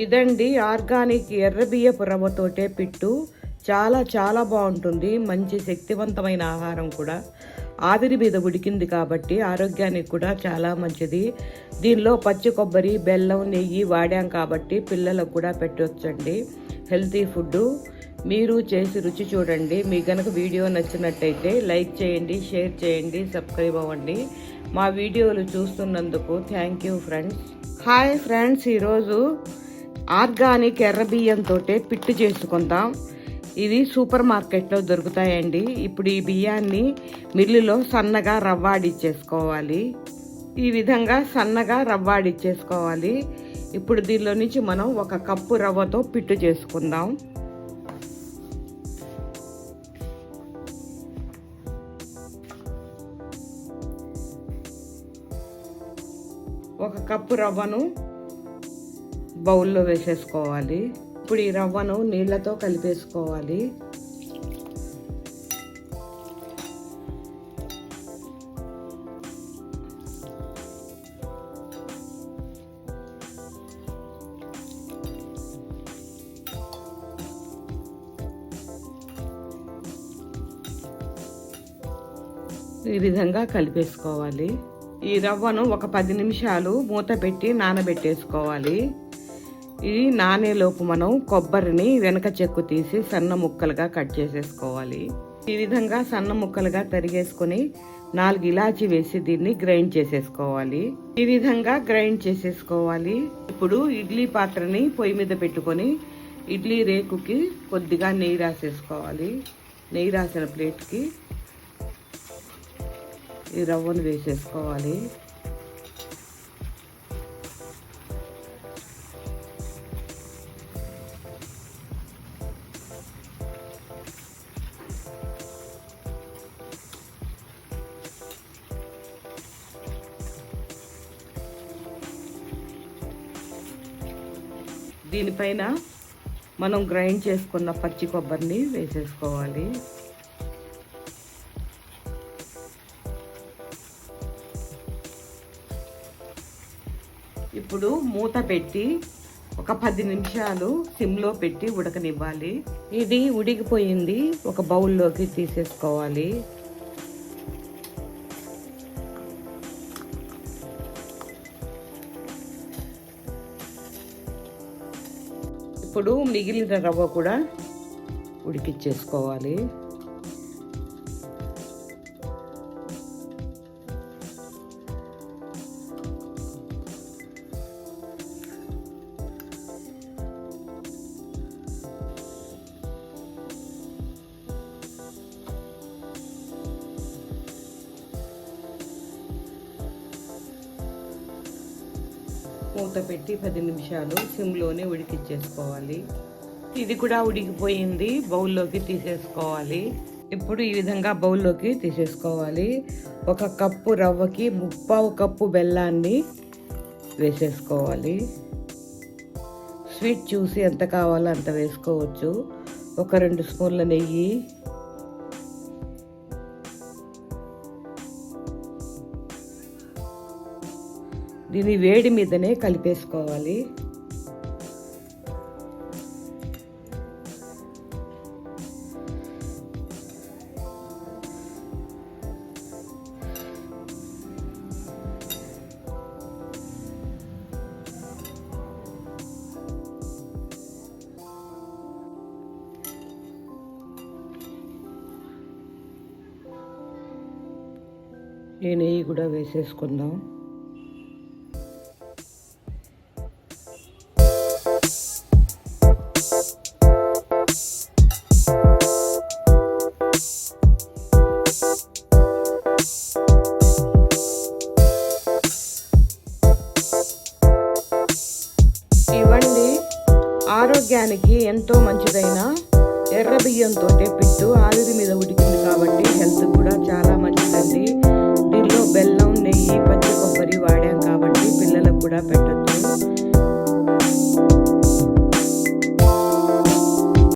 ఇదండి ఆర్గానిక్ ఎర్ర బియ్యపు రవ్వతోటే పిట్టు. చాలా బాగుంటుంది. మంచి శక్తివంతమైన ఆహారం కూడా. ఆవిరి మీద ఉడికింది కాబట్టి ఆరోగ్యానికి కూడా చాలా మంచిది. దీనిలో పచ్చి కొబ్బరి, బెల్లం, నెయ్యి వాడాం కాబట్టి పిల్లలకు కూడా పెట్టవచ్చండి. Healthy food. మీరు చేసి రుచి చూడండి. మీకు కనుక వీడియో నచ్చినట్టయితే లైక్ చేయండి, షేర్ చేయండి, సబ్స్క్రైబ్ అవ్వండి. మా వీడియోలు చూస్తున్నందుకు thank you friends. Hi friends, ఈరోజు ఆర్గానిక్ ఎర్ర బియ్యంతో పిట్టు చేసుకుందాం. ఇది సూపర్ మార్కెట్లో దొరుకుతాయండి. ఇప్పుడు ఈ బియ్యాన్ని మిల్లులో సన్నగా రవ్వాడిచ్చేసుకోవాలి. ఈ విధంగా సన్నగా రవ్వాడిచ్చేసుకోవాలి. ఇప్పుడు దీనిలో నుంచి మనం 1 కప్పు రవ్వతో పిట్టు చేసుకుందాం. ఒక కప్పు రవ్వను బౌల్లో వేసేసుకోవాలి. ఇప్పుడు ఈ రవ్వను నీళ్ళతో కలిపేసుకోవాలి. ఈ విధంగా కలిపేసుకోవాలి. ఈ రవ్వను ఒక 10 నిమిషాలు మూత పెట్టి నానబెట్టేసుకోవాలి. ఇది నానేలోపు మనం కొబ్బరిని వెనక చెక్కు తీసి సన్న ముక్కలుగా కట్ చేసేసుకోవాలి. ఈ విధంగా సన్న ముక్కలుగా తరిగేసుకొని 4 ఇలాచి వేసి దీన్ని గ్రైండ్ చేసేసుకోవాలి. ఈ విధంగా గ్రైండ్ చేసేసుకోవాలి. ఇప్పుడు ఇడ్లీ పాత్రని పొయ్యి మీద పెట్టుకొని ఇడ్లీ రేకుకి కొద్దిగా నెయ్యి రాసేసుకోవాలి. నెయ్యి రాసిన ప్లేట్కి ఈ రవ్వను వేసేసుకోవాలి. దీనిపైన మనం గ్రైండ్ చేసుకున్న పచ్చి కొబ్బరిని వేసేసుకోవాలి. ఇప్పుడు మూత పెట్టి ఒక 10 నిమిషాలు సిమ్లో పెట్టి ఉడకనివ్వాలి. ఇది ఉడికిపోయింది. ఒక బౌల్లోకి తీసేసుకోవాలి. ఇప్పుడు మిగిలిన రవ్వ కూడా ఉడికిచ్చేసుకోవాలి. మూత పెట్టి 10 నిమిషాలు సిమ్లోనే ఉడికిచ్చేసుకోవాలి. ఇది కూడా ఉడికిపోయింది. బౌల్లోకి తీసేసుకోవాలి. ఇప్పుడు ఈ విధంగా బౌల్లోకి తీసేసుకోవాలి. 1 కప్పు రవ్వకి 3/4 కప్పు బెల్లాన్ని వేసేసుకోవాలి. స్వీట్ చూసి ఎంత కావాలో అంత వేసుకోవచ్చు. ఒక 2 స్పూన్ల నెయ్యి, దీని వేడి మీదనే కలిపేసుకోవాలి. ఈ నెయ్యి కూడా వేసేసుకుందాం. ఇవ్వండి ఆరోగ్యానికి ఎంతో మంచిదైన ఎర్ర బియ్యంతో పిట్టు. ఆవిరి మీద ఉడికింది కాబట్టి హెల్త్ కూడా చాలా మంచిదండి. దీనిలో బెల్లం, నెయ్యి, పచ్చి కొబ్బరి వాడాం కాబట్టి పిల్లలకు కూడా పెట్టచ్చు.